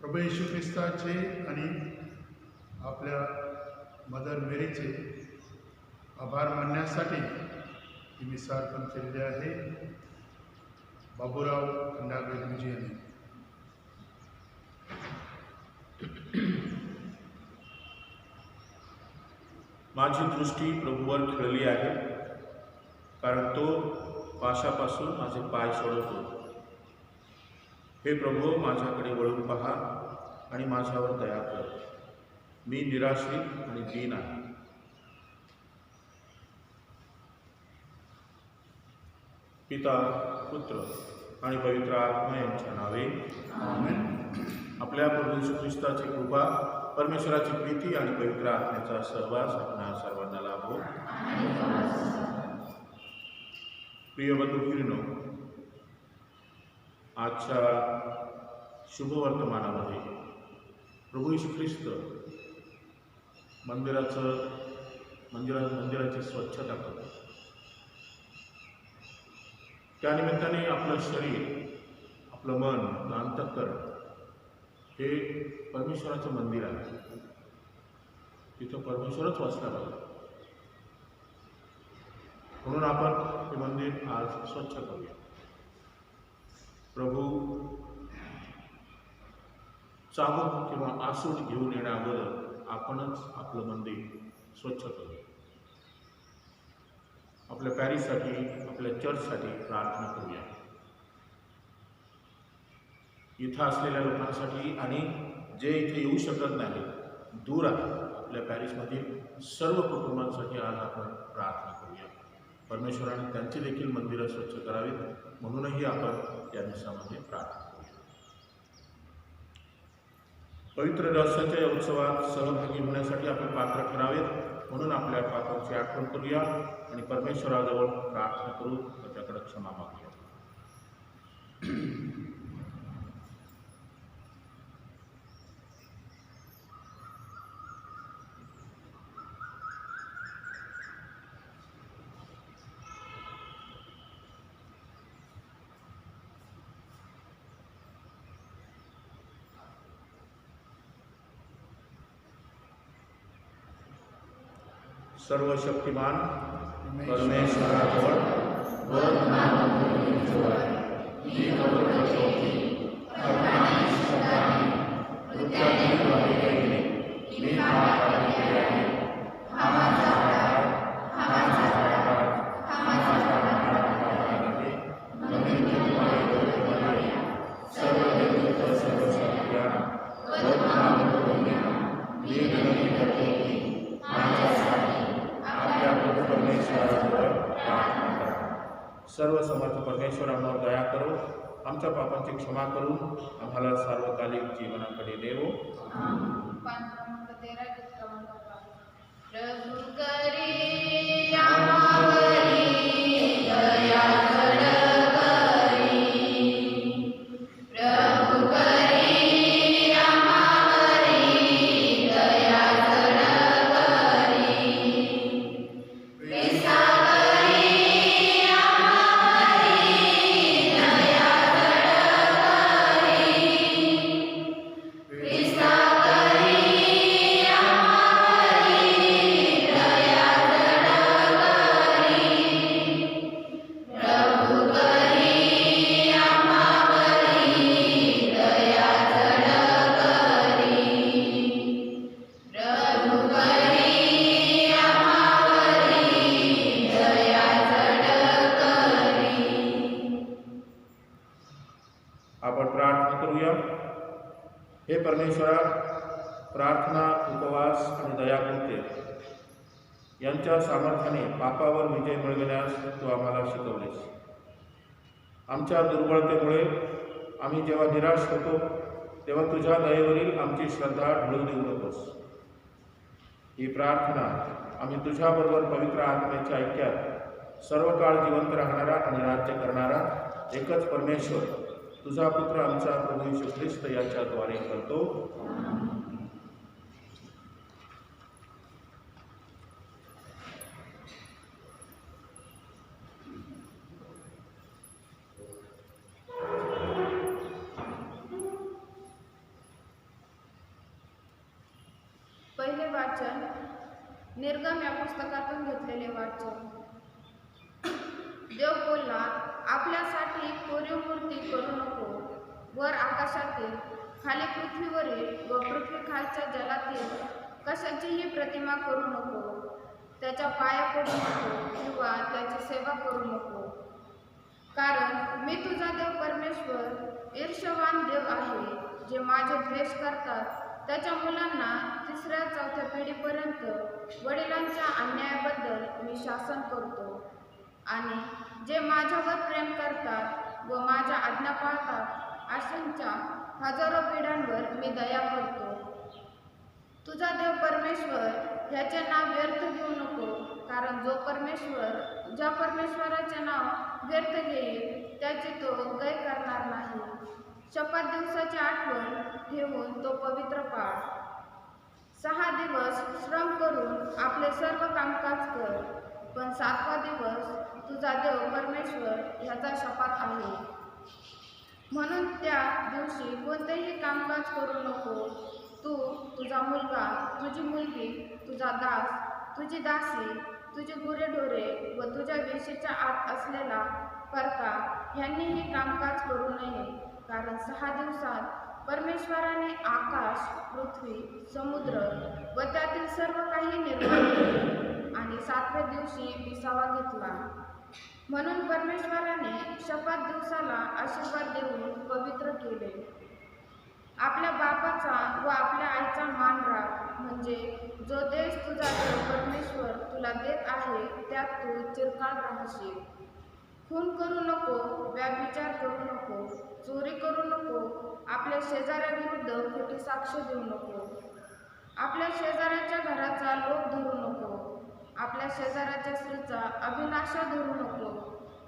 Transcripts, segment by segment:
प्रभू येशू ख्रिस्ताचे आणि आपल्या मदर मेरीचे आभार मानण्यासाठी ही मिसा अर्पण केलेली आहे. बाबूराव खंडागळे गुरुजी यांनी. माझी दृष्टी प्रभूवर खिळली आहे, कारण तो पाशापासून माझे पाय सोडवतो. हे प्रभू, माझ्याकडे वळून पहा आणि माझ्यावर दया कर. मी निराश्रित आणि दीन आहे. पिता, पुत्र आणि पवित्र आत्मा यांच्या नावे आमेन. आपल्या प्रभू येशू ख्रिस्ताची कृपा, परमेश्वराची प्रीती आणि पवित्र आत्म्याचा सहवास आपणा सर्वांना लाभो. प्रिय बंधूंनो, आजच्या शुभवर्तमानामध्ये प्रभू येशू ख्रिस्त मंदिराची स्वच्छता करतो. त्यानिमित्ताने आपलं शरीर, आपलं मन, आपलं अंतःकरण हे परमेश्वराचं मंदिर आहे. तिथं परमेश्वरच वाचला पाहिजे. म्हणून आपण हे मंदिर आज स्वच्छ करूया. प्रभू चाबूक किंवा आसूड घेऊन येण्याअगोदर आपणच आपलं मंदिर स्वच्छ करूया. आपल्या पॅरिससाठी, आपल्या चर्चसाठी प्रार्थना करूया. इथं असलेल्या लोकांसाठी आणि जे इथे येऊ शकत नाही, दूर आहे, आपल्या पॅरिसमधील सर्व कुटुंबांसाठी आज आपण प्रार्थना करूया. परमेश्वराने त्यांची देखील मंदिरं स्वच्छ करावीत, म्हणूनही आपण या दिवसामध्ये प्रार्थना करूया. पवित्र रसाच्या या उत्सवात सहभागी होण्यासाठी आपण पात्र ठरावेत, म्हणून आपल्या पापाची आठवण करूया आणि परमेश्वराजवळ प्रार्थना करू, त्याच्याकडे क्षमा मागूया. सर्व शक्तिमान परमेश्वराजवळ सर्व समर्थ परमेश्वर आम्हावर दया करो, आमच्या पापांची क्षमा करून आम्हाला सार्वकालिक जीवनाकडे नेवो. आपण प्रार्थना करूया. हे परमेश्वरा, प्रार्थना, उपवास आणि दयाकृत्य यांच्या सामर्थ्याने पापावर विजय मिळविण्यास तू आम्हाला शिकवलेस. आमच्या दुर्बळतेमुळे आम्ही जेव्हा निराश होतो, तेव्हा तुझ्या दयेवरील आमची श्रद्धा ढळू देऊ नकोस. ही प्रार्थना आम्ही तुझ्याबरोबर पवित्र आत्म्याच्या ऐक्यात सर्व काळ जिवंत राहणारा आणि राज्य करणारा एकच परमेश्वर, तुझा पुत्र आमचा प्रभू येशू ख्रिस्त याच्याद्वारे करतो. वाचन निर्गम या पुस्तकातून घेतलेले वाचन. देव बोलला, आपल्यासाठी कोरीव मूर्ती करू नको. वर आकाशातील, खाली पृथ्वीवरील व पृथ्वी खालच्या जलातील कशाचीही प्रतिमा करू नको. त्याच्या पाया पडू नको किंवा त्याची सेवा करू नको. कारण मी तुझा देव परमेश्वर ईर्ष्यवान देव आहे, जे माझे द्वेष करतात त्याच्या मुलांना 3ऱ्या-4थ्या पिढीपर्यंत वडिलांच्या अन्यायाबद्दल मी शासन करतो, आणि जे माझ्यावर प्रेम करतात व माझ्या आज्ञा पाळतात अशांच्या हजारो पिढ्यांवर मी दया करतो. तुझा देव परमेश्वर ह्याचे नाव व्यर्थ घेऊ नको, कारण ज्या परमेश्वराचे नाव व्यर्थ घेईल त्याची तो गय करणार नाही. शपथ दिवसाची आठवण ठेवून तो पवित्र पाळ. 6 दिवस श्रम करून आपले सर्व कामकाज कर, पण 7वा दिवस तुझा देव परमेश्वर ह्याचा शपथ आहे. म्हणून त्या दिवशी कोणतेही कामकाज करू नको. तू, तुझा मुलगा, तुझी मुलगी, तुझा दास, तुझी दासी, तुझी गुरेढोरे व तुझ्या वेशीच्या आत असलेला परका ह्यांनीही कामकाज करू नये. कारण 6 दिवसात परमेश्वराने आकाश, पृथ्वी, समुद्र व त्यातील सर्व काही निर्माण केले आणि 7व्या दिवशी विसावा घेतला. म्हणून परमेश्वराने शपथ दिवसाला आशीर्वाद देऊन पवित्र केले. आपल्या बापाचा व आपल्या आईचा मान राख, म्हणजे जो देश तुझा देव परमेश्वर तुला देत आहे त्यात तू चिरकाल राहशील. खून करू नको, व्यभिचार करू नको, चोरी करू नको, आपल्या शेजाऱ्याविरुद्ध खोटी साक्ष देऊ नको, आपल्या शेजाऱ्याच्या घराचा लोभ धरू नको, आपल्या शेजाऱ्याच्या स्त्रीचा अभिलाषा धरू नको,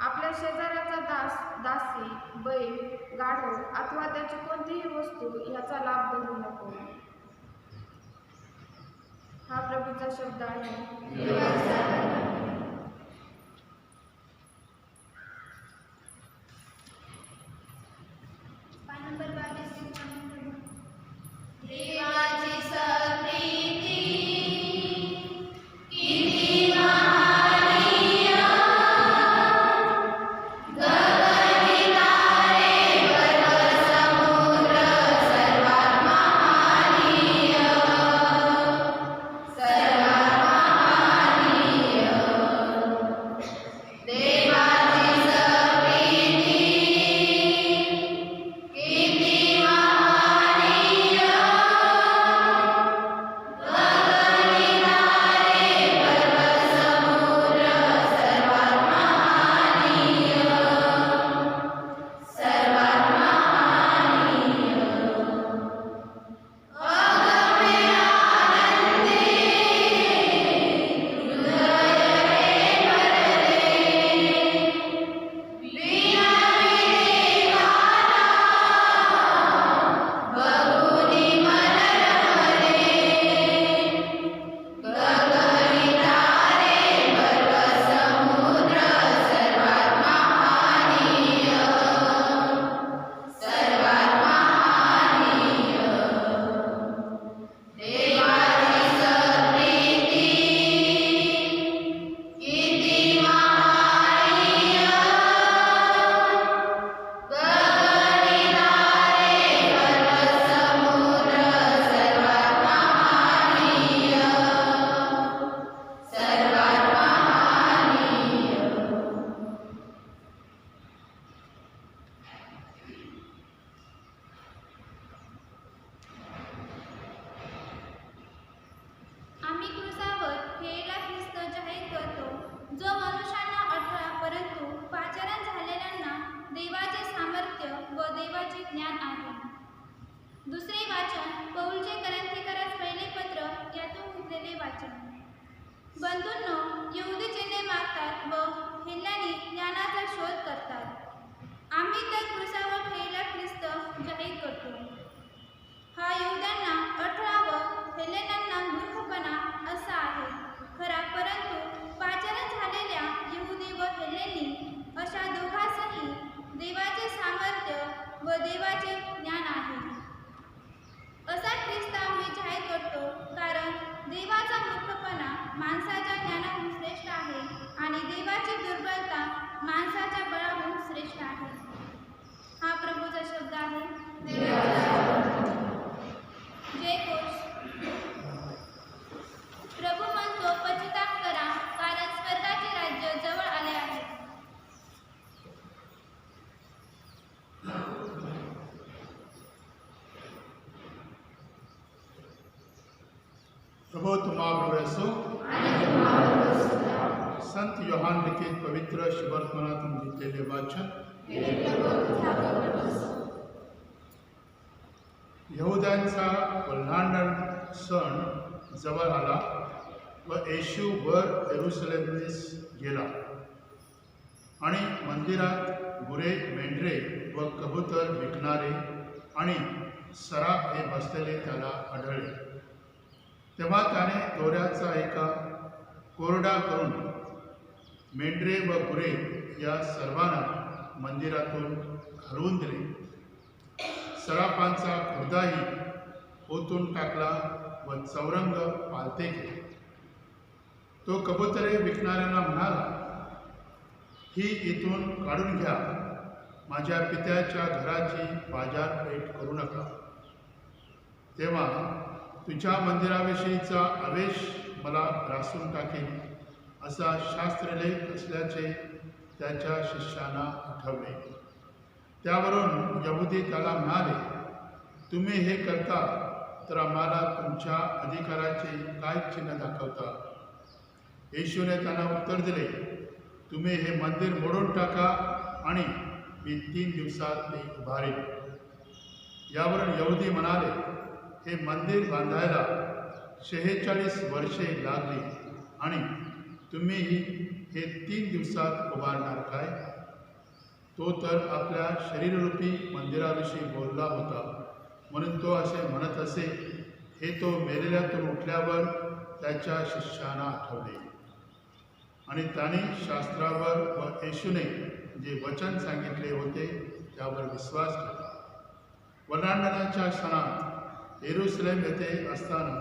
आपल्या शेजाऱ्याचा दास, दासी, बैल, गाढव अथवा त्याची कोणतीही वस्तू ह्याचा लाभ धरू नको. हा प्रभूचा शब्द आहे. देवाची सप्रीती सर्वात महानीय प्रभु तुम्हारे असो. संत योहान लिखित पवित्र शुभवर्तमानातून घेतलेले वाचन. यहुद्यांचा ओलांडण सण जवळ आला व येशू वर येरुशलेमेस गेला आणि मंदिरात गुरे, मेंढरे व कबूतर विकणारे आणि सराफ हे बसलेले त्याला आढळले. तेव्हा त्याने दोऱ्याचा एका कोरडा करून मेंढरे व गुरे या सर्वांना मंदिरातून घालवून दिले. सराफांचा खुर्दाही ओतून टाकला व चौरंग पालथे केले. तो कबुतरे विकणाऱ्यांना म्हणाला, ही इथून काढून घ्या, माझ्या पित्याच्या घराची बाजारपेठ करू नका. तेव्हा तुझ्या मंदिराविषयीचा आवेश मला ग्रासून टाकेल असा शास्त्रलेख असल्याचे त्याच्या शिष्यांना आठवले. त्यावरून यहुदी त्याला म्हणाले, तुम्ही हे करता तर आम्हाला तुमच्या अधिकाराचे काय चिन्ह दाखवता? येशूने त्यांना उत्तर दिले, तुम्ही हे मंदिर मोडून टाका आणि मी 3 दिवसात ते उभारेन. यावरून यहुदी म्हणाले, हे मंदिर बांधायला 46 वर्षे लागली आणि तुम्हीही हे 3 दिवसात उभारणार काय? तो तर आपल्या शरीररूपी मंदिराविषयी बोलला होता, म्हणून तो असे म्हणत असे. हे तो मेलेल्यातून उठल्यावर त्याच्या शिष्यांना आठवले आणि त्यांनी शास्त्रावर व येशूने जे वचन सांगितले होते त्यावर विश्वास केला. ओलांडण्याच्या सणात येरुशलेम येथे असताना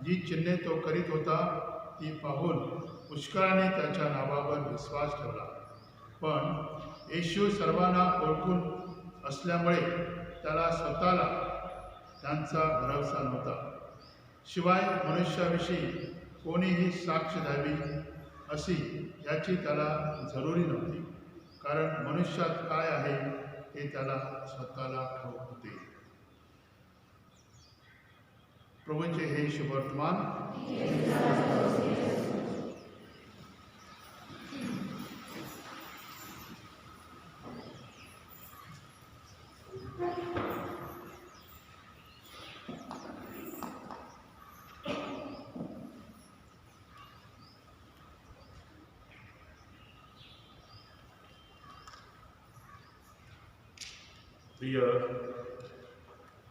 जी चिन्हे तो करीत होता ती पाहून पुष्कळाने त्याच्या नावावर विश्वास ठेवला. पण येशू सर्वांना ओळखून असल्यामुळे त्याला स्वतःला त्यांचा भरवसा नव्हता. शिवाय मनुष्याविषयी कोणीही साक्ष द्यावी अशी याची त्याला जरुरी नव्हती, कारण मनुष्यात काय आहे हे त्याला स्वतःला ठाऊक होते. प्रभूंचे हे शुभवर्तमान. प्रिय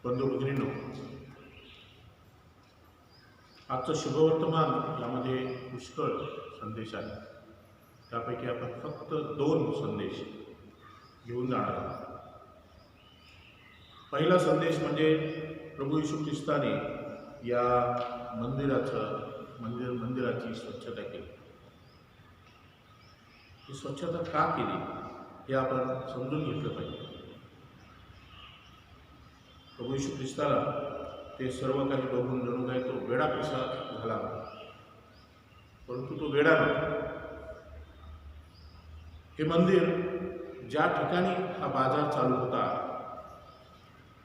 बंधू भगिनींनो, आजचं शुभवर्तमान यामध्ये पुष्कळ संदेश आहे. त्यापैकी आपण फक्त 2 संदेश घेऊन जाणार आहोत. पहिला संदेश म्हणजे प्रभू येशू ख्रिस्ताने या मंदिराची स्वच्छता केली. ही स्वच्छता का केली हे आपण समजून घेतलं पाहिजे. प्रभू येशू ख्रिस्ताला ते सर्व काही बघून जणू काही तो वेडा कसा झाला, परंतु तो वेडा नव्हता. हे मंदिर ज्या ठिकाणी हा बाजार चालू होता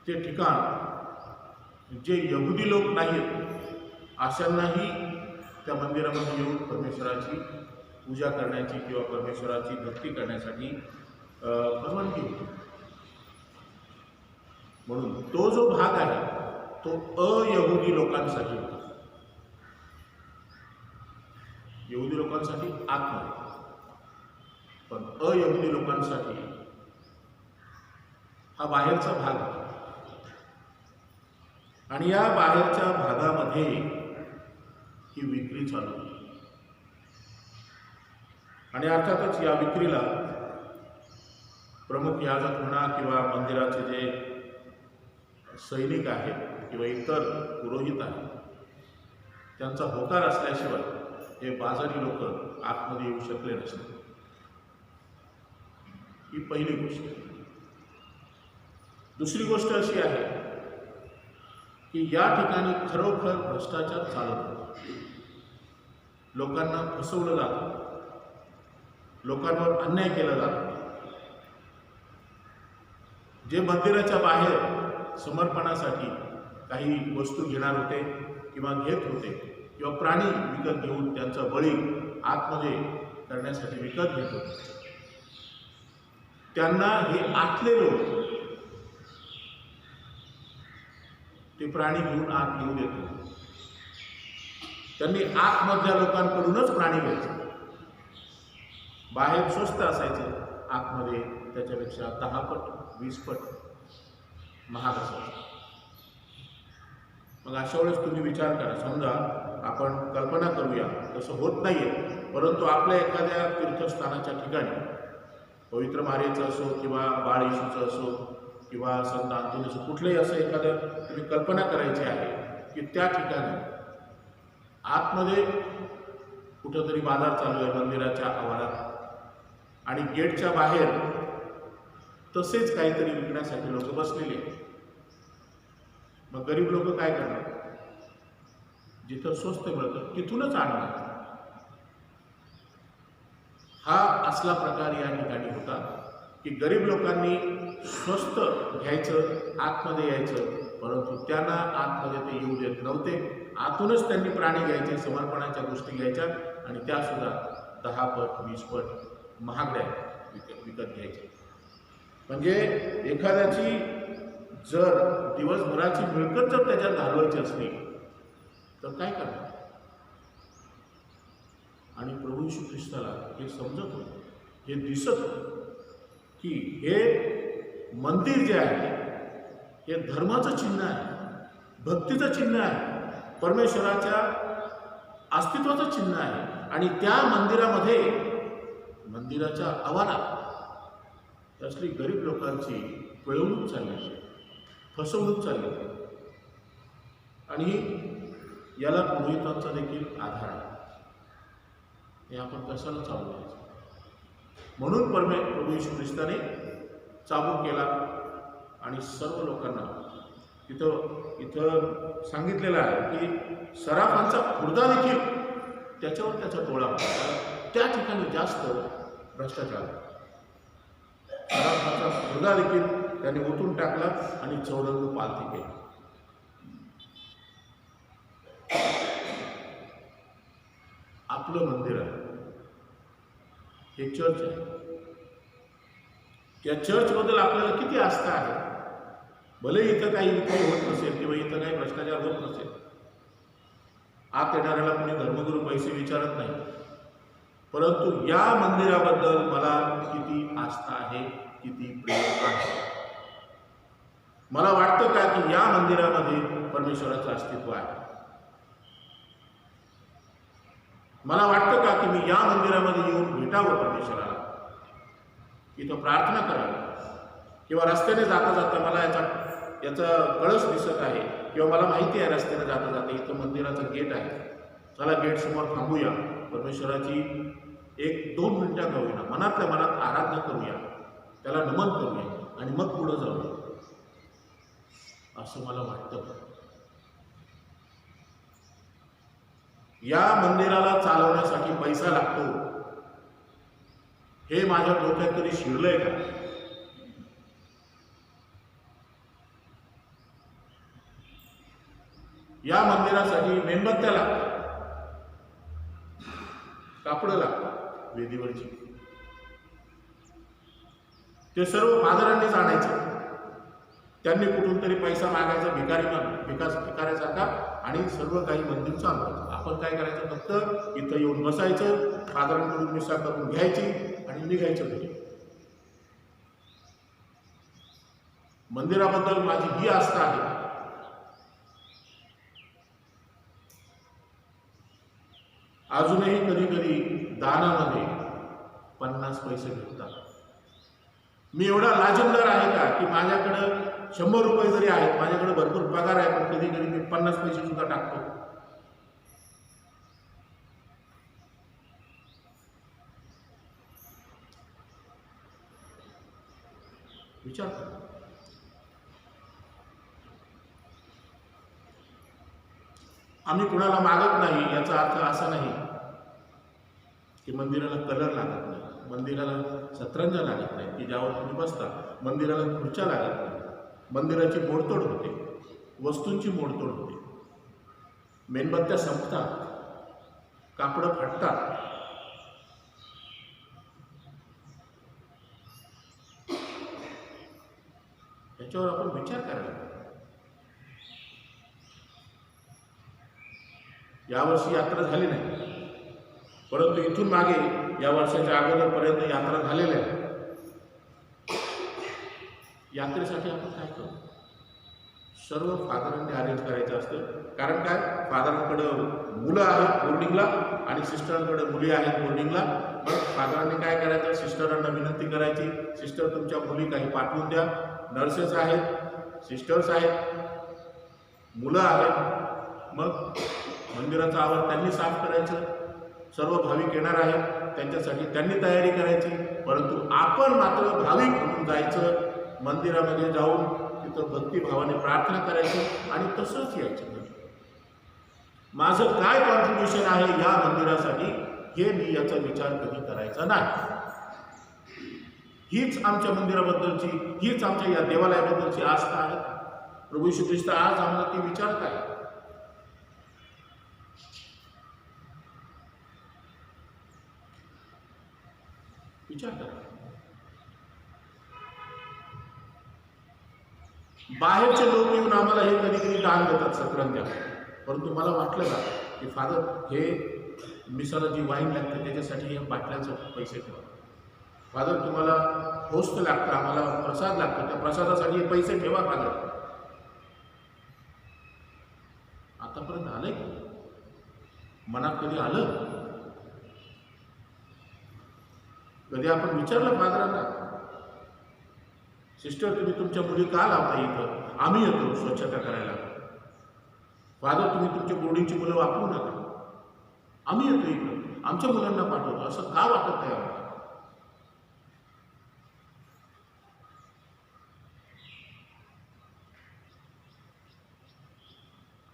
ते ठिकाण जे यहुदी लोक नाहीत अशांनाही त्या मंदिरामध्ये येऊन परमेश्वराची पूजा करण्याची किंवा परमेश्वराची भक्ती करण्यासाठी परवानगी होती. म्हणून तो जो भाग आहे तो अयहुदी लोकांसाठी होता. यहुदी लोकांसाठी आतमध्ये, पण अयहुदी लोकांसाठी हा बाहेरचा भाग आहे. आणि या बाहेरच्या भागामध्ये ही विक्री चालू होती. आणि अर्थातच या विक्रीला प्रमुख याजक म्हणा किंवा मंदिराचे जे सैनिक आहेत किंवा इतर पुरोहित आहेत त्यांचा होकार असल्याशिवाय हे बाजारी लोक आतमध्ये येऊ शकले नसते. ही पहिली गोष्ट. दुसरी गोष्ट अशी आहे की या ठिकाणी खरोखर भ्रष्टाचार चालत होता. लोकांना फसवलं जातं, लोकांवर अन्याय केला जातो. जे मंदिराच्या बाहेर समर्पणासाठी काही वस्तू घेणार होते किंवा घेत होते किंवा प्राणी विकत घेऊन त्यांचा बळी आतमध्ये करण्यासाठी विकत घेत होते, त्यांना हे आतले लोक ते प्राणी घेऊन आत घेऊन येत होते. त्यांनी आतमधल्या लोकांकडूनच प्राणी घ्यायचे. बाहेर स्वस्त असायचं, आतमध्ये त्याच्यापेक्षा 10 पट 20 पट महाग असायचं. मग अशा वेळेस तुम्ही विचार करा, समजा आपण कल्पना करूया, तसं होत नाहीये, परंतु आपल्या एखाद्या तीर्थस्थानाच्या ठिकाणी पवित्र मारेचं असो किंवा बाळ येशूचं असो किंवा संत अंतोनीचं कुठलंही असं एखादं तुम्ही कल्पना करायची आहे की त्या ठिकाणी आतमध्ये कुठंतरी बाजार चालू आहे मंदिराच्या आवारात आणि गेटच्या बाहेर तसेच काहीतरी विकण्यासाठी लोक बसलेले आहेत. मग गरीब लोक काय करणार? जिथं स्वस्त मिळतं तिथूनच आणणार. हा असला प्रकार या ठिकाणी होता की गरीब लोकांनी स्वस्त घ्यायचं, आतमध्ये यायचं, परंतु त्यांना आतमध्ये ते येऊ देत नव्हते. आतूनच त्यांनी प्राणी घ्यायचे, समर्पणाच्या गोष्टी घ्यायच्या आणि त्यासुद्धा 10 पट 20 पट महागड्या विकत घ्यायच्या. म्हणजे एखाद्याची जर दिवसभराची मिळकत जर त्याच्यात घालवायची असली तर काय करणार? आणि प्रभू येशू ख्रिस्ताला हे समजत होतं, हे दिसत होतं की हे मंदिर जे आहे हे धर्माचं चिन्ह आहे, भक्तीचं चिन्ह आहे, परमेश्वराच्या अस्तित्वाचं चिन्ह आहे. आणि त्या मंदिरामध्ये, मंदिराच्या आवारात असली गरीब लोकांची पिळवणूक चालली, फसवणूक चालली. आणि याला पुरोहितांचा देखील आधार आहे. हे आपण कशाला चालू द्यायचं? म्हणून प्रभू येशू ख्रिस्ताने चाबूक केला आणि सर्व लोकांना इथं सांगितलेलं आहे की सराफांचा खुर्दा देखील त्याच्यावर त्याचा टोळा होता. त्या ठिकाणी जास्त भ्रष्टाचार. सराफांचा खुर्दा देखील त्याने ओतून टाकला आणि चौरंग पालथी केली. आपलं मंदिर आहे, हे चर्च आहे. त्या चर्चबद्दल आपल्याला किती आस्था आहे. भले इथं काही विक्री होत नसेल किंवा इथं काही भ्रष्टाचार होत नसेल, आत येणाऱ्याला कोणी धर्मगुरू पैसे विचारत नाही, परंतु या मंदिराबद्दल मला किती आस्था आहे, किती प्रेम आहे. मला वाटतं का की या मंदिरामध्ये परमेश्वराचं अस्तित्व आहे. मला वाटतं का की मी या मंदिरामध्ये येऊन भेटावं परमेश्वराला, इथं प्रार्थना करावी, किंवा रस्त्याने जाता जाता मला याचा कळस दिसत आहे किंवा मला माहिती आहे रस्त्याने जाता जाता इथं मंदिराचं गेट आहे, चला गेट समोर थांबूया, परमेश्वराची 1-2 मिनिटं का होईना मनातल्या मनात आराधना करूया, त्याला नमन करूया आणि मग पुढं जाऊया, असं मला वाटतं. या मंदिराला चालवण्यासाठी पैसा लागतो, हे माझ्या डोक्यात कधी शिरलंय का? या मंदिरासाठी मेणबत्त्या लागतात, कापडं लागतात वेदीवरची, ते सर्व फादरांनीच आणायचं. त्यांनी कुठून तरी पैसा मागायचा भिकाऱ्यासारखा आणि सर्व काही मंदिर चालवायचं. आपण काय करायचं? फक्त इथं येऊन बसायचं, फादरांकडून मिसा करून घ्यायची आणि निघायचं घरी. मंदिराबद्दल माझी ही आस्था आहे. अजूनही कधी कधी दानामध्ये 50 पैसे भेटतात. मी एवढा लाजमदार आहे का की माझ्याकडं 100 रुपये जरी आहेत, माझ्याकडे भरपूर पगार आहे, पण कधी कधी मी 50 पैसे सुद्धा टाकतो. विचार करा. आम्ही कुणाला मागत नाही याचा अर्थ असा नाही की मंदिराला कलर लागत नाही, मंदिराला सतरंजा लागत नाही की ज्यावर तुम्ही बसता, मंदिराला खुर्च्या लागत नाही, मंदिराची मोडतोड होते, वस्तूंची मोडतोड होते. मेणबत्त्या संपतात, कापडं फाटतात. याच्यावर आपण विचार करायला. यावर्षी यात्रा झाली नाही, परंतु इथून मागे या वर्षाच्या अगोदरपर्यंत यात्रा झालेल्या आहे. यात्रेसाठी आपण काय करू? सर्व फादरांनी अरेंज करायचं असतं. कारण काय, फादरांकडं मुलं आहेत बोर्डिंगला आणि सिस्टरांकडे मुली आहेत बोर्डिंगला. मग फादरांनी काय करायचं, सिस्टरांना विनंती करायची, सिस्टर तुमच्या मुली काही पाठवून द्या. नर्सेस आहेत, सिस्टर्स आहेत, मुलं आहेत. मग मंदिराचं आवार त्यांनी साफ करायचं. सर्व भाविक येणार आहेत, त्यांच्यासाठी त्यांनी तयारी करायची. परंतु आपण मात्र भाविक म्हणून जायचं, मंदिरामध्ये जाऊन तिथं भक्तिभावाने प्रार्थना करायची आणि तसंच यायचं. माझं काय कॉन्ट्रीब्युशन आहे या मंदिरासाठी हे मी याचा विचार कधी करायचा नाही. हीच आमच्या मंदिराबद्दलची, हीच आमच्या या देवालयाबद्दलची आस्था आहे. प्रभू येशू ख्रिस्त आज आम्हाला ती विचारताय. विचार करा. बाहेरचे लोक येऊन आम्हाला हे कधी कधी दान देतात सतरंत्या. परंतु मला वाटलं का की फादर हे मिसाला जी वाईन लागते त्याच्यासाठी हे बाटल्यांचे पैसे ठेवा. फादर तुम्हाला होस्ट लागतं, आम्हाला प्रसाद लागतो, त्या प्रसादासाठी हे पैसे ठेवा. फादर आतापर्यंत आलंय का? मनात कधी आलं? कधी आपण विचारलं फादरांना, सिस्टर तुम्ही तुमच्या मुली का लावता इथं? आम्ही येतो स्वच्छता करायला. फादर तुम्ही तुमच्या बोर्डिंगची मुलं वापरू नका, आम्ही येतो इकडं, आमच्या मुलांना पाठवतो. असं का वाटत आहे आम्हाला?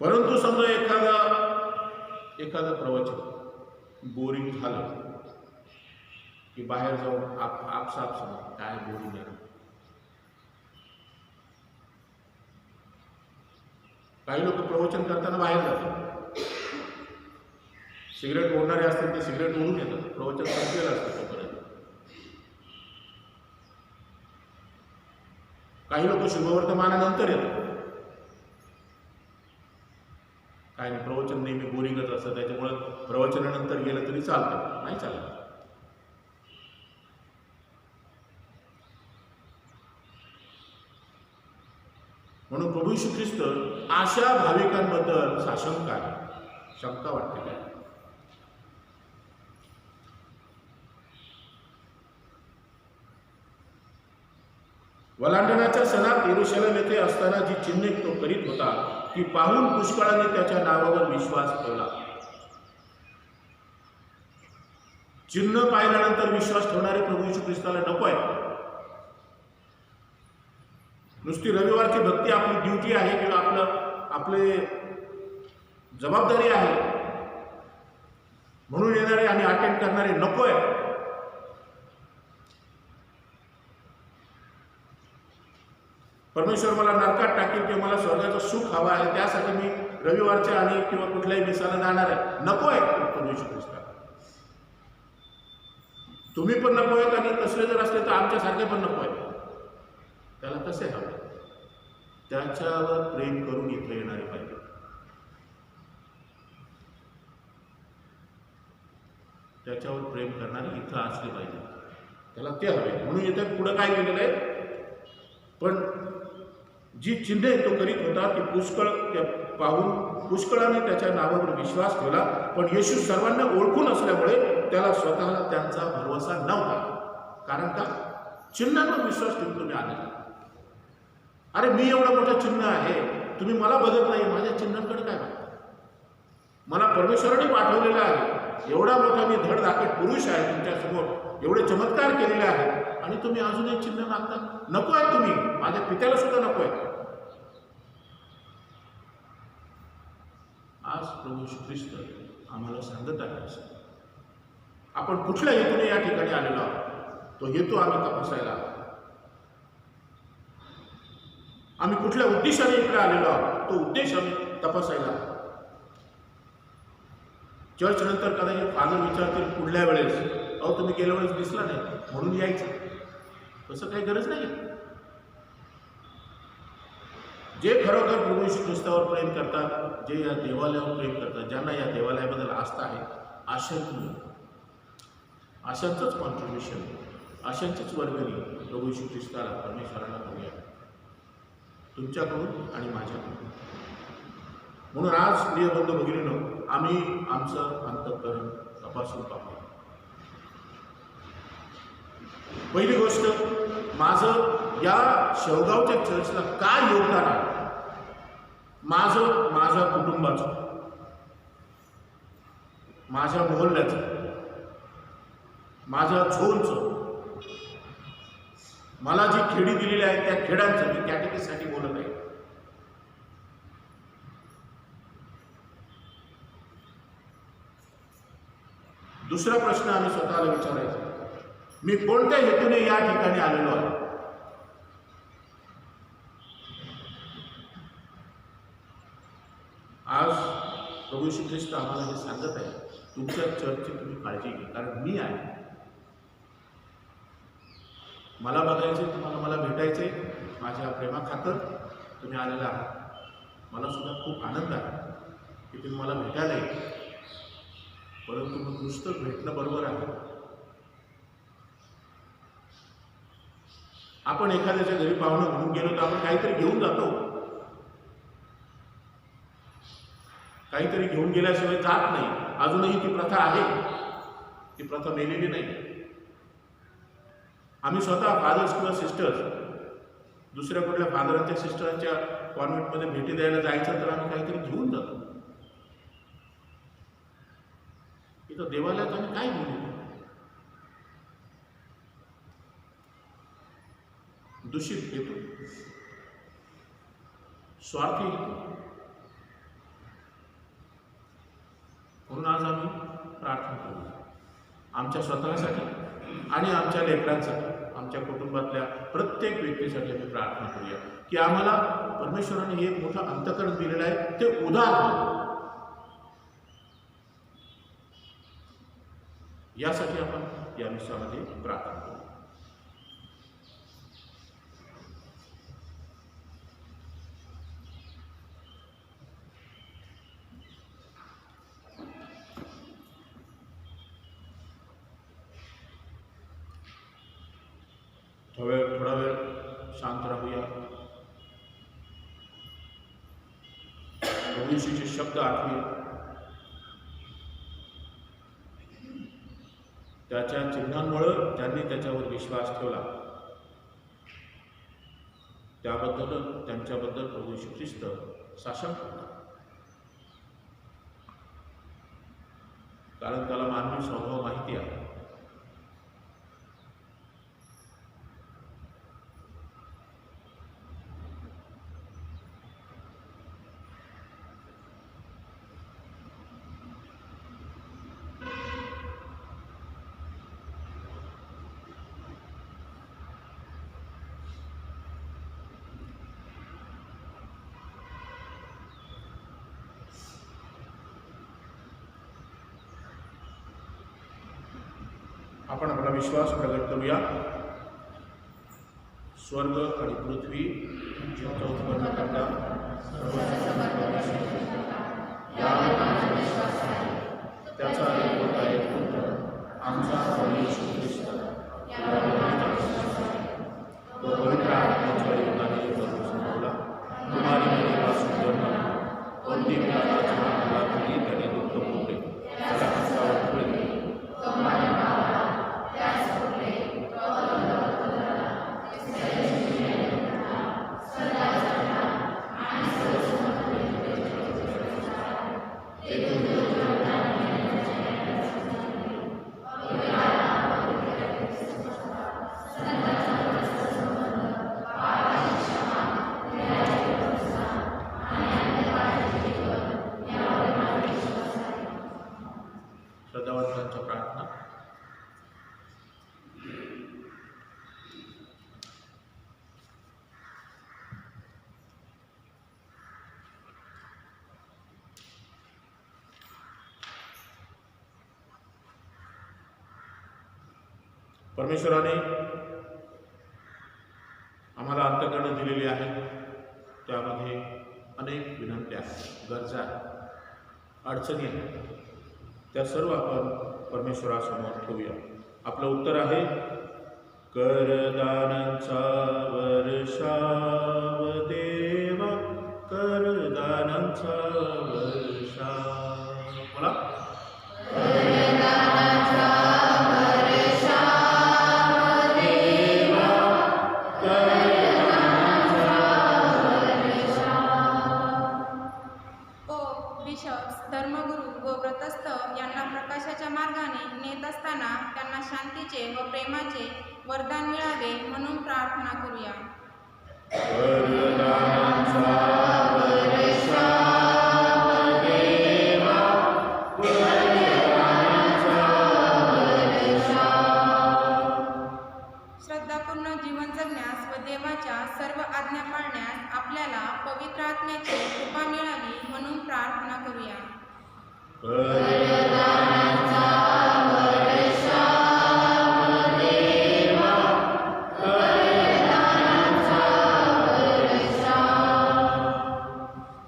परंतु समजा एखादं प्रवचन बोरिंग झालं की बाहेर जाऊन आपसाप समजा काय बोरिंग आहे. काही लोक प्रवचन करताना बाहेर जातात, सिगरेट ओढणारे असतील ते सिगरेट ओढून येतात, प्रवचन संपलेलं असतं तोपर्यंत. काही लोक शुभवर्तमानानंतर येतात. काय नाही, प्रवचन नेहमी बोरिंगच असतं, त्याच्यामुळे प्रवचनानंतर गेलं तरी चालतं, नाही चालत. म्हणून प्रभू येशू ख्रिस्त अशा भाविकांबद्दल साशंक आहे. शंका वाटते काय? वलांडणाच्या सणात येरुशलेम येथे असताना जी चिन्हे तो करीत होता ती पाहून पुष्कळांनी त्याच्या नावावर विश्वास ठेवला. चिन्ह पाहिल्यानंतर विश्वास ठेवणारे प्रभू येशू ख्रिस्ताला नको आहे. नुसती रविवारची भक्ती आपली ड्युटी आहे किंवा आपले जबाबदारी आहे म्हणून येणारे आणि अटेंड करणारे नको आहे. परमेश्वर मला नरकात टाकेल किंवा मला स्वर्गाचं सुख हवं आहे त्यासाठी मी रविवारच्या आणि किंवा कुठल्याही मिसाला जाणार आहे, नको आहे प्रभू येशू ख्रिस्ताला. तुम्ही पण नको आहेत आणि तसले जर असले तर आमच्यासारखे पण नको आहेत. त्याला कसे हवे? त्याच्यावर प्रेम करून इथं येणारे पाहिजे. त्याच्यावर प्रेम करणारे इथं असले पाहिजे. त्याला ते हवे. म्हणून इथं पुढं काय केलेलं आहे? पण जी चिन्हे तो करीत होता ती पुष्कळ पाहून पुष्कळाने त्याच्या नावावर विश्वास ठेवला. पण येशू सर्वांना ओळखून असल्यामुळे त्याला स्वतःला त्यांचा भरवसा नव्हता. कारण का? चिन्हांवर विश्वास ठेवून तुम्ही आले. अरे मी एवढं मोठं चिन्ह आहे, तुम्ही मला बघत नाही, माझ्या चिन्हांकडे काय बघता? मला परमेश्वराने पाठवलेलं आहे, एवढा मोठा मी धडधाकट पुरुष आहे तुमच्यासमोर, एवढे चमत्कार केलेले आहेत आणि तुम्ही अजून एक चिन्ह मागता? नको आहे तुम्ही, माझ्या पित्याला सुद्धा नको आहे. आज प्रभू येशू ख्रिस्त आम्हाला सांगत आहे, आपण कुठल्या हेतूने या ठिकाणी आलेलो आहोत तो हेतू आम्ही तपासायला, आम्ही कुठल्या उद्देशाने इकडे आलेलो आहोत तो उद्देश आम्ही तपासायला. चर्च नंतर कदाचित फादर विचारतील पुढल्या वेळेस, अहो तुम्ही गेल्या वेळेस दिसला नाही म्हणून यायचं, तसं काही गरज नाही. जे खरोखर प्रभू येशू ख्रिस्तावर प्रेम करतात, जे या देवालयावर प्रेम करतात, ज्यांना या देवालयाबद्दल आस्था आहे, आशांचंच कॉन्ट्रीब्युशन, आशांचीच वर्गणी प्रभू येशू ख्रिस्ताला, परमेश्वराला करूया, तुमच्याकडून आणि माझ्याकडून. म्हणून आज प्रिय बंधू भगिनींनो, आम्ही आमचं अंतःकरण तपासून पाहू. पहिली गोष्ट, माझं या शेवगावच्या चर्चला काय योगदान आहे, माझ्या कुटुंबाचं, माझ्या मोहल्ल्याचं, माझ्या झोनचं, मला जी खेडी दिलेली आहे त्या खेड्यांचं मी कॅटेगरीसाठी बोलत आहे. दुसरा प्रश्न आम्ही स्वतःला विचारायचा, मी कोणत्या हेतूने या ठिकाणी आलेलो आहे. आज प्रभू येशू ख्रिस्त आम्हाला हे सांगत आहे, तुमच्या चर्चची तुम्ही काळजी घ्या, कारण मी आहे. मला बघायचे, तुम्हाला मला भेटायचे, माझ्या प्रेमाखातर तुम्ही आलेला आहात. मला सुद्धा खूप आनंद आहे की तुम्ही मला भेटायला येईल. परंतु मग नुसतं भेटणं बरोबर आहे. आपण एखाद्याच्या घरी पाहुणं म्हणून गेलो तर आपण काहीतरी घेऊन जातो, काहीतरी घेऊन गेल्याशिवाय जात नाही. अजूनही ती प्रथा आहे, ती प्रथा मेलेली नाही. आम्ही स्वतः फादर्स किंवा सिस्टर्स दुसऱ्या कुठल्या फादरांच्या सिस्टरांच्या कॉन्व्हेंटमध्ये भेटी द्यायला जायचं तर आम्ही काहीतरी घेऊन जातो. इथं देवालयात आम्ही काय घेऊन येतो? दूषित येतो, स्वार्थी येतो. म्हणून आज आम्ही प्रार्थना करू, आमच्या स्वतःसाठी आणि आमच्या लेकरांसाठी, आमच्या कुटुंबातल्या प्रत्येक व्यक्तीसाठी आम्ही प्रार्थना करूया की आम्हाला परमेश्वराने हे एक मोठं अंतःकरण दिलेलं आहे, ते उदार व्हावं. यासाठी आपण या विषयामध्ये प्रार्थना करू. थोडा वेळ शांत राहूया. प्रभू येशूचे शब्द आठवूया. त्याच्या चिन्हांमुळे ज्यांनी त्याच्यावर विश्वास ठेवला त्याबद्दल त्यांच्याबद्दल प्रभू येशू ख्रिस्त साशंक होता, कारण त्याला मानवी स्वभाव माहिती आहे. आपण आपला विश्वास प्रगट करूया. स्वर्ग आणि पृथ्वी यांचा उत्पन्न करता त्याचा एक होता एक पुत्र, आमचा प्रभू येशू ख्रिस्त, तो पवित्र आत्म्याच्या योगाने जन्मला, कुमारीमध्ये पासून जन्मला, कोणती पिलाच्या हाताखाली त्याने दुःख भोगले, त्याला कष्टावर पडले, परमेश्वराने आम्हाला अंतःकरण दिलेली आहे, त्यामध्ये अनेक विनंत्या, गरजा, अडचणी आहेत. त्या सर्व आपण परमेश्वरासमोर ठेवूया. आपलं उत्तर आहे, करदानांचा वर्षाव देवा, करदानांचा वर्षाव. बोला. धर्मगुरू व व्रतस्थ यांना प्रकाशाच्या मार्गाने नेत असताना त्यांना शांतीचे व प्रेमाचे वरदान मिळावे म्हणून प्रार्थना करूया. श्रद्धापूर्ण जीवन जगण्यास व देवाच्या सर्व आज्ञा पाळण्यास आपल्याला पवित्र आत्म्याची कृपा मिळावी म्हणून प्रार्थना करूया.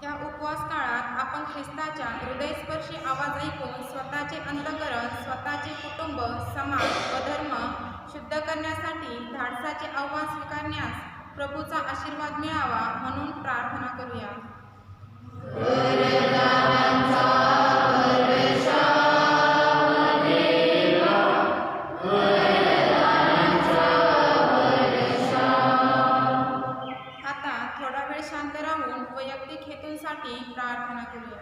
या उपवास काळात आपण ख्रिस्ताच्या हृदयस्पर्शी आवाज ऐकून स्वतःचे अंतःकरण, स्वतःचे कुटुंब, समाज व धर्म शुद्ध करण्यासाठी धाडसाचे आव्हान स्वीकारण्यास प्रभूचा आशीर्वाद मिळावा म्हणून प्रार्थना करूया. आता थोडा वेळ शांत राहून वैयक्तिक हेतूंसाठी प्रार्थना करूया.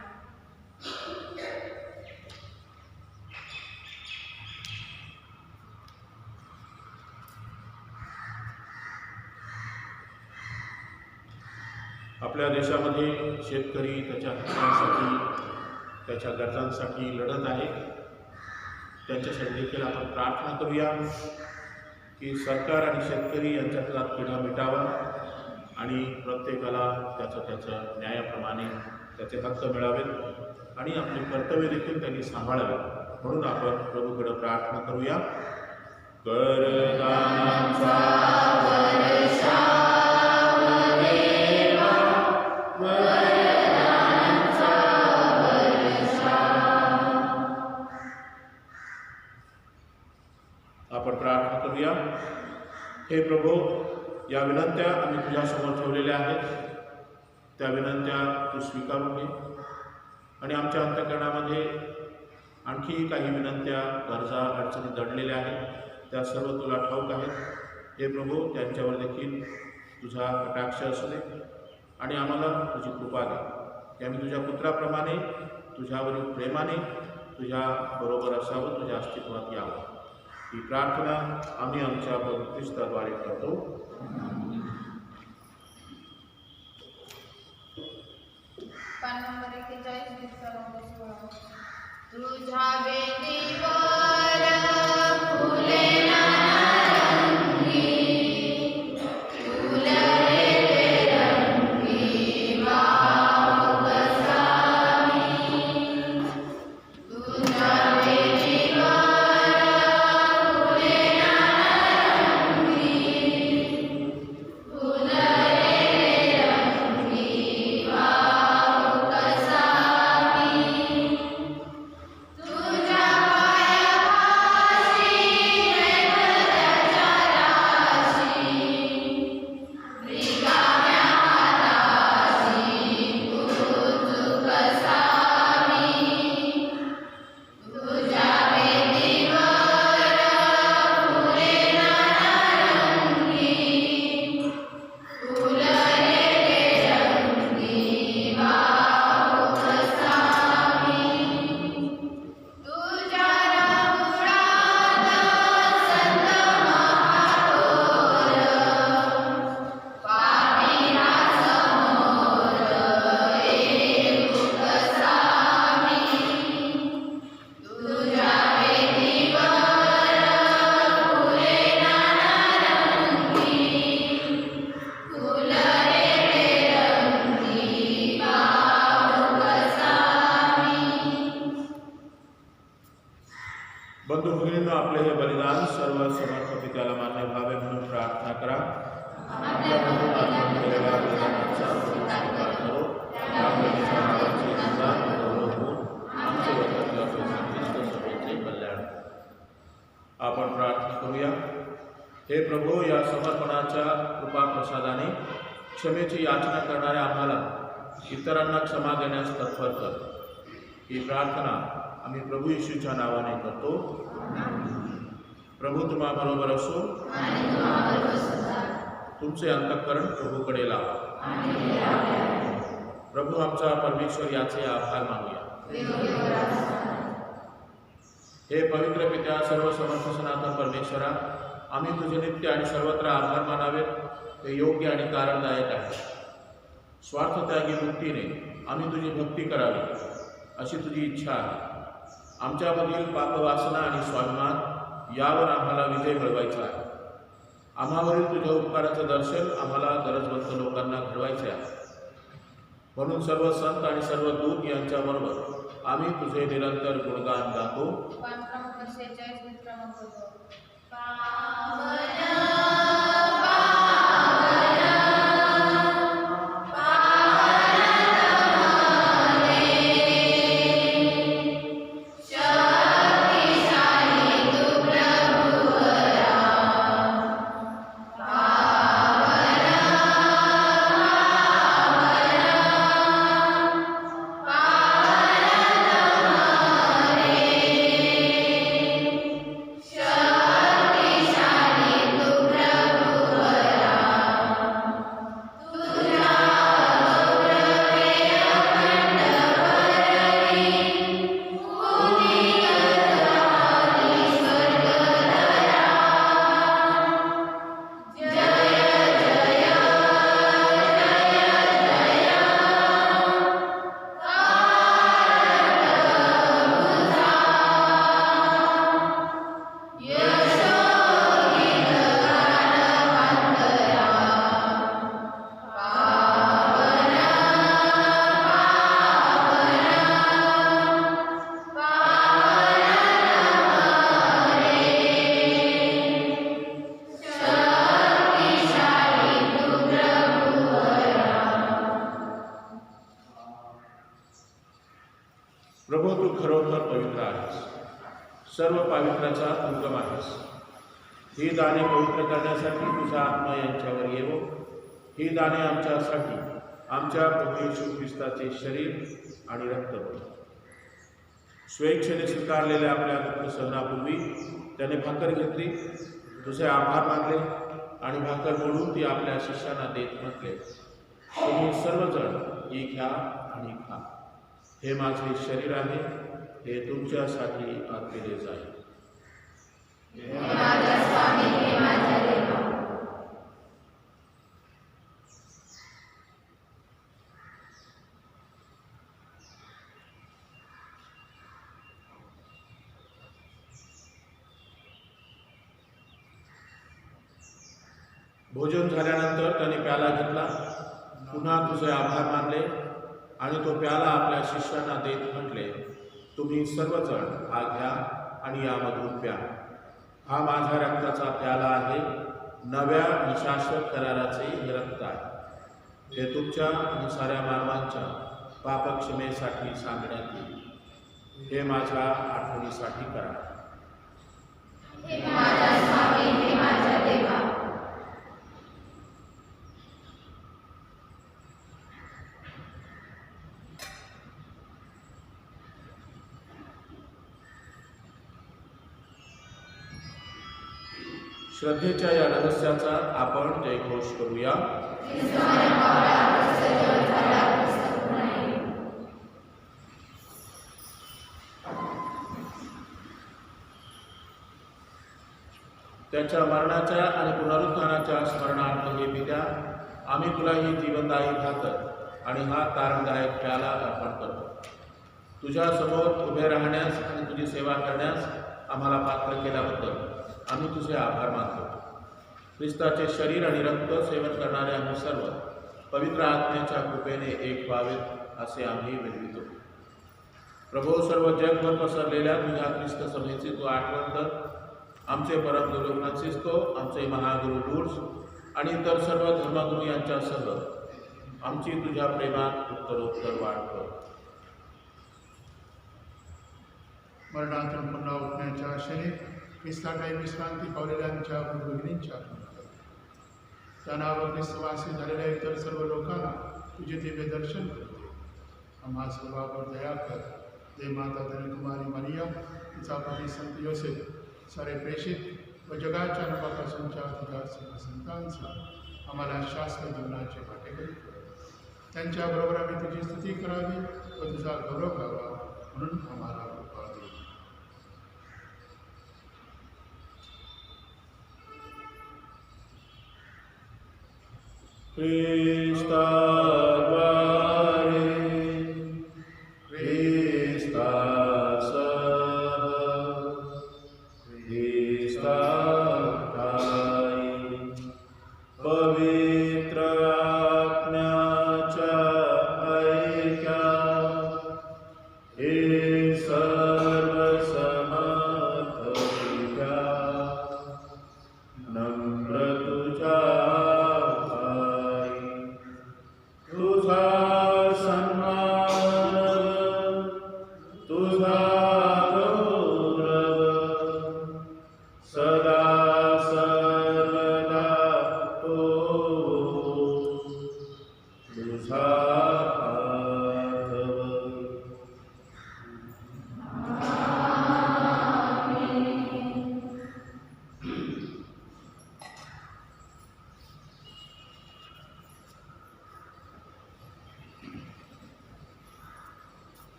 आपल्या देशामध्ये शेतकरी त्याच्या हक्कांसाठी, त्याच्या गरजांसाठी लढत आहे. त्यांच्यासाठी देखील आपण प्रार्थना करूया की सरकार आणि शेतकरी यांच्यातला तिढा मिटावा आणि प्रत्येकाला त्याचं न्यायाप्रमाणे त्याचे हक्क मिळावेत आणि आपले कर्तव्य देखील त्यांनी सांभाळावेत. म्हणून आपण प्रभूकडे प्रार्थना करूया. करदानांचा आपण प्रार्थना करूया. हे प्रभू, या विनंत्या आम्ही तुझ्यासमोर ठेवलेल्या आहेत. त्या विनंत्या तू स्वीकारून घे आणि आमच्या अंतःकरणामध्ये आणखी काही विनंत्या, गरजा, अडचणी दडलेल्या आहेत. त्या सर्व तुला ठाऊक आहेत. हे प्रभू, त्यांच्यावर देखील तुझा कटाक्ष असू दे आणि आम्हाला तुझी कृपा दे की आम्ही तुझ्या पुत्राप्रमाणे, तुझ्यावरील प्रेमाने तुझ्याबरोबर असावं, तुझ्या अस्तित्वात यावं. ही प्रार्थना आम्ही आमच्या प्रभू ख्रिस्ताद्वारे करतो. पान नंबर 41 तुझ्या वेदीवर फुले नारंगी, फुलले रंगी वाव कसावी. तुझ्या वेदीवर फुले नारंगी, फुलले रंगी वाव कसावी. तुझ्या पायापाशी मेघराजा राशी, रिकाम्या हाताशी कुजू कसावी. तुझ्या वेदीवर फुले नारंगी, फुलले रंगी वाव कसावी. तुझ्या रघुनाथ संत महाथोर, पापींना समोर एकू कसावी. तुझ्या वेदीवर फुले नारंगी, फुलले रंगी वाव कसावी. बंधू भगिनींनो, आपले हे बलिदान सर्व समर्पित त्याला मान्य व्हावे म्हणून प्रार्थना करा. आपल्या प्रभूला केलेल्या वचनाचा स्वीकार करो. त्या प्रभूच्या नावाचे निदान गौरव होऊन आमचे व आपल्या ख्रिस्त सभेचे कल्याण. आपण प्रार्थना करूया. हे प्रभू, या समर्पणाच्या कृपा प्रसादाने क्षमेची याचना करणाऱ्या आम्हाला इतरांना क्षमा देण्यास तत्पर कर. ही प्रार्थना आम्ही प्रभू येशूच्या नावाने करतो. प्रभू तुम्हा बरोबर असो. आणि तुम्हाबरोबर सुद्धा. तुमचे अंतःकरण प्रभूकडे लावा. आणि ते लावले. प्रभू आमचा परमेश्वर याचे आभार मानूया. योग्य वरात. हे पवित्र पित्या, सर्व समर्थ सनातन परमेश्वरा, आम्ही तुझे नित्य आणि सर्वत्र आभार मानावेत हे योग्य आणि कारणदायक आहे. स्वार्थत्यागी वृत्तीने आम्ही तुझी भक्ती करावी अशी तुझी इच्छा आहे. आमच्यामधील पापवासना आणि स्वाभिमान यावर आम्हाला विजय मिळवायचा आहे. आम्हावरील तुझ्या उपकाराचं दर्शन आम्हाला गरजवंत लोकांना घडवायचे आहे. म्हणून सर्व संत आणि सर्व दूत यांच्याबरोबर आम्ही तुझे निरंतर गुणगान गातो. पान क्रमांक 46 गीत क्रमांक 2. प्रभू, तू खरोखर पवित्र आहेस. सर्व पवित्राचा उगम आहेस. ही दाने पवित्र करण्यासाठी तुझा आत्मा यांच्यावर येवो. ही दाने आमच्यासाठी आमच्या प्रभू येशू ख्रिस्ताचे शरीर आणि रक्त होय. स्वेच्छेने स्वीकारलेल्या आपल्या दुःख सहनापूर्वी त्याने भाकर घेतली, तुझे आभार मानले आणि भाकर मोडून ती आपल्या शिष्यांना देत म्हटले, तुम्ही सर्वजण ही घ्या आणि खा. हे माझे शरीर आहे, हे तुमच्यासाठी अर्पले जाईल. हे माझ्या स्वामी, हे माझ्या देवा. भोजन झाल्यानंतर त्याने प्याला घेतला, पुन्हा तुझे आभार मानले आणि तो प्याला आपल्या शिष्यांना देत म्हटले, तुम्ही सर्वजण हा घ्या आणि यामधून प्या. हा माझ्या रक्ताचा प्याला आहे, नव्या आणि शाश्वत कराराचे हे रक्त आहे. हे तुमच्या आणि साऱ्या मानवांच्या पापक्षमेसाठी सांगण्यात येईल. हे माझ्या आठवणीसाठी करा. हे माझ्या स्वामी, हे माझ्या देवा. श्रद्धेच्या या रहस्याचा आपण जयघोष करूया. त्याच्या मरणाच्या आणि पुनरुत्थानाच्या स्मरणार्थ हे पित्या, आम्ही तुला ही जीवनदायी भाकर आणि हा तारणदायक प्याला अर्पण करतो. तुझ्या समोर उभे राहण्यास आणि तुझी सेवा करण्यास आम्हाला पात्र केल्याबद्दल आम्ही तुझे आभार मानतो. ख्रिस्ताचे शरीर आणि रक्त सेवन करणारे आम्ही सर्व पवित्र आत्म्याच्या कृपेने एक व्हावेत असे आम्ही विनवितो. प्रभू, सर्व जगभर पसरलेल्या तुझ्या ख्रिस्त सभेची तू आठवण कर आमचे परमगुरू फ्रान्सिस्को, आमचे महागुरू लुर्ड्स आणि इतर सर्व धर्मगुरू यांच्यासह आमची तुझ्या प्रेमात उत्तरोत्तर वाढ कर. मरणातून पुन्हा उठण्याच्या क्षणी ख्रिस्ताटाई विश्रांती पावलेल्यांच्या भगिनींच्या त्यांना व ख्रिस्तवासी झालेल्या इतर सर्व लोकांना तुझे दिव्य दर्शन करते. आम्हा सर्वांवर दया कर. देव माता धनकुमारी मरिया, तिचा पती संत योसेफ, सारे प्रेषित व जगाच्या नवापासूनच्या अधिकार सर्व संतांचा आम्हाला शाश्वत जीवनाचे भाटेकरी कर. त्यांच्याबरोबर आम्ही तुझी स्तुती करावी व तुझा गौरव करावा म्हणून आम्हाला कृपा दे.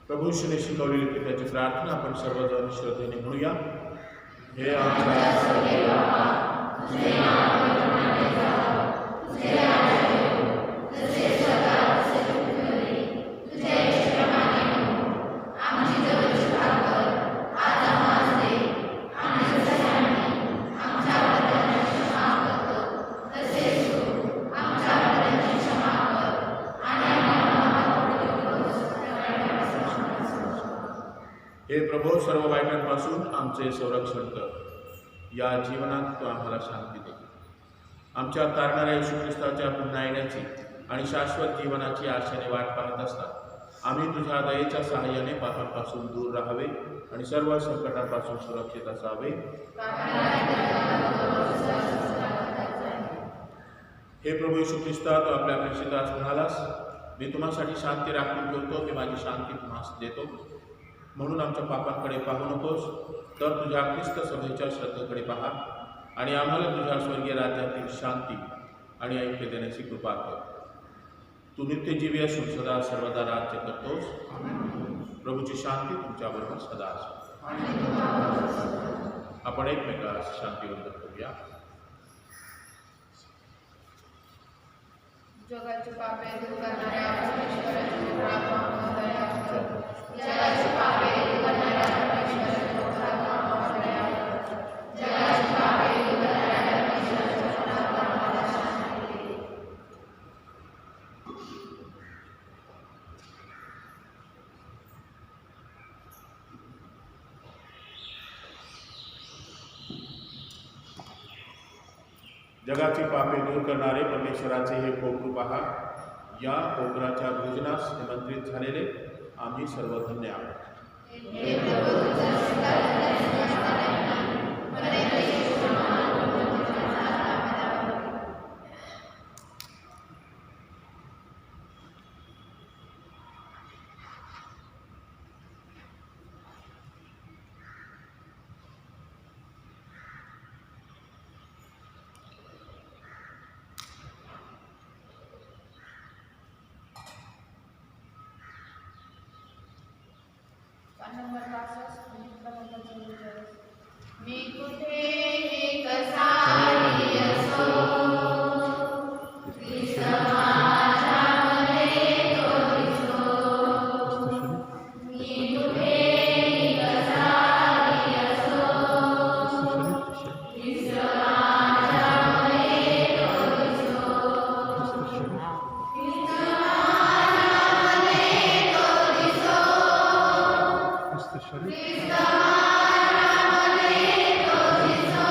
प्रभूशीने शिकवलेली पित्याची प्रार्थना आपण सर्वजण श्रद्धेने म्हणूया. हे आमच्या हे प्रभू, सर्व वाईटांपासून आमचे संरक्षण कर. या जीवनात तू आम्हाला शांती दे. आमच्या तारणाऱ्या येशू ख्रिस्ताच्या पुन्हा येण्याची आणि शाश्वत जीवनाची आशेने वाट पाहत असतात आम्ही तुझ्या दयेच्या सहाय्याने पापांपासून दूर राहावे आणि सर्व संकटांपासून सुरक्षित असावे. हे प्रभू येशू ख्रिस्ता, तू आपल्या प्रेषितास म्हणालास, मी तुम्हासाठी शांती राखून ठेवतो, मी माझी शांती तुम्हास देतो. म्हणून आमच्या पापांकडे पाहू नकोस, तर तुझ्या ख्रिस्त सभेच्या श्रद्धेकडे पहा आणि आम्हाला तुझ्या स्वर्गीय राज्यातील शांती आणि ऐक्य देण्याची कृपा कर. तू नित्यजीवी असून सदा सर्वदा राज्य करतोस. प्रभूची शांती तुमच्याबरोबर सदा असो. आपण एकमेकास शांतीवंदन करूया. जगाची पापे दूर करणाऱ्या परमेश्वराची कृपा दया कर. जगाची पापे दूर करणाऱ्या परमेश्वराची कृपा दया कर. जगाची पापे दूर करणाऱ्या परमेश्वराची कृपा शांती दे. जगाची पापे दूर करणारे परमेश्वराचे हे कोकरू पहा. या कोकराच्या भोजनास निमंत्रित झालेले आम्ही सर्व धन्य आहोत. नंबर 65 मी कुठे कसाही असो, ख्रिस्त माझ्यामध्ये तो दिसतो. मी कुठे कसाही असो, ख्रिस्त माझ्यामध्ये तो दिसतो. ख्रिस्त माझ्यामध्ये तो दिसतो. ख्रिस्त माझ्यामध्ये तो दिसतो.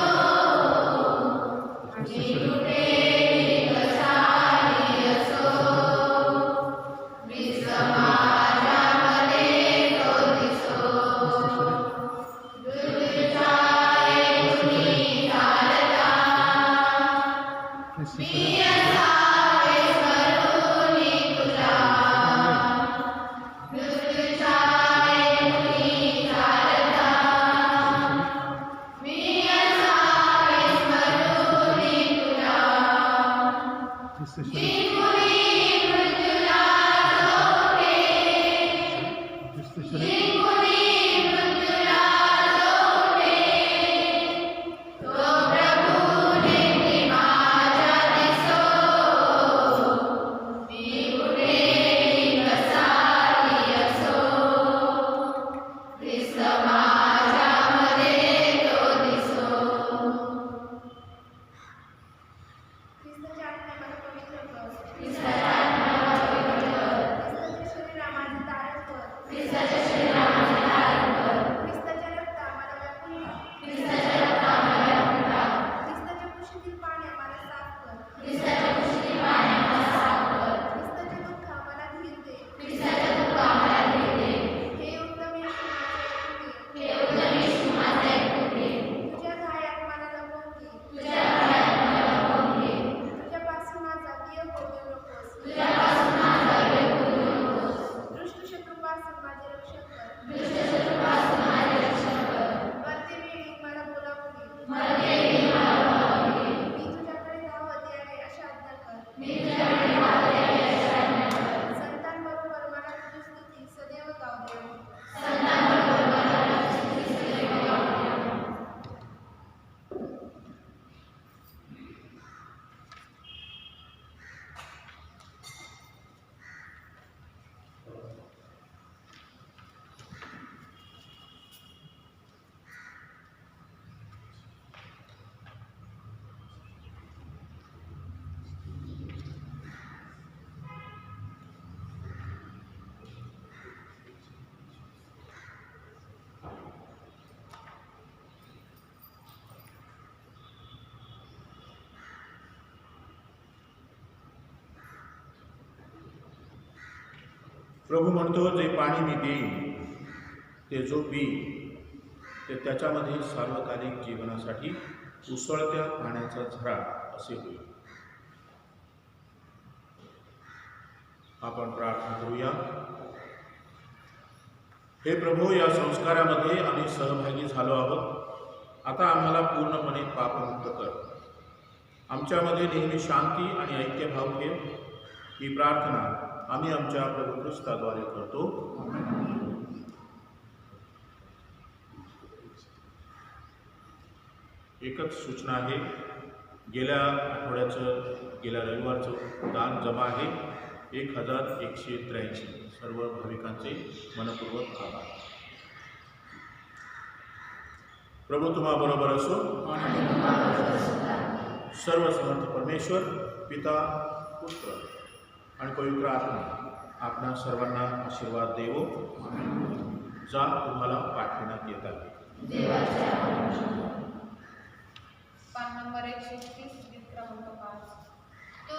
ख्रिस्ताच्या आत्म्याला पवित्र कर. ख्रिस्ताच्या शरीरामध्ये धारण कर. ख्रिस्ताच्या रक्ता आम्हाला व्यापून टाक. ख्रिस्ताच्या कुशीतील पाणी आम्हाला साफ कर. ख्रिस्ताचे दुःख आम्हाला धीर दे. हे उत्तम येशू माझे ऐकून घे. तुझ्या घायात मला लपवून घे. तुझ्यापासून माझा वियोग होऊ नकोस. दुष्ट शत्रूपासून माझे रक्षण कर. मरते वेळी मला बोलावून घे. मी तुझ्याकडे धावत यावे अशी आज्ञा कर. संतांबरोबर मला तुझी स्तुती सदैव गाऊ द्यावी. प्रभू म्हणतो, जे पाणी मी देईन ते जो पी ते त्याच्यामध्ये सार्वकालिक जीवनासाठी उसळत्या पाण्याचा झरा असे होईल. आपण प्रार्थना करूया. हे प्रभू, या संस्कारामध्ये आम्ही सहभागी झालो आहोत. आता आम्हाला पूर्णपणे पापमुक्त कर. आमच्यामध्ये नेहमी शांती आणि ऐक्यभाव ठेव. ही प्रार्थना आम्ही आमच्या प्रभू ख्रिस्ताद्वारे करतो. एकच सूचना आहे. गेल्या रविवारचं दान जमा आहे 1183. सर्व भाविकांचे मनपूर्वक आभार. प्रभू तुम्हा बरोबर असो. सर्व समर्थ परमेश्वर पिता, पुत्र आणि पवित्र आत्मा आपणा सर्वांना आशीर्वाद देवो. जा तुम्हाला पाठविण्यात येत आहे. पान नंबर 130 गीत क्रमांक 5. तू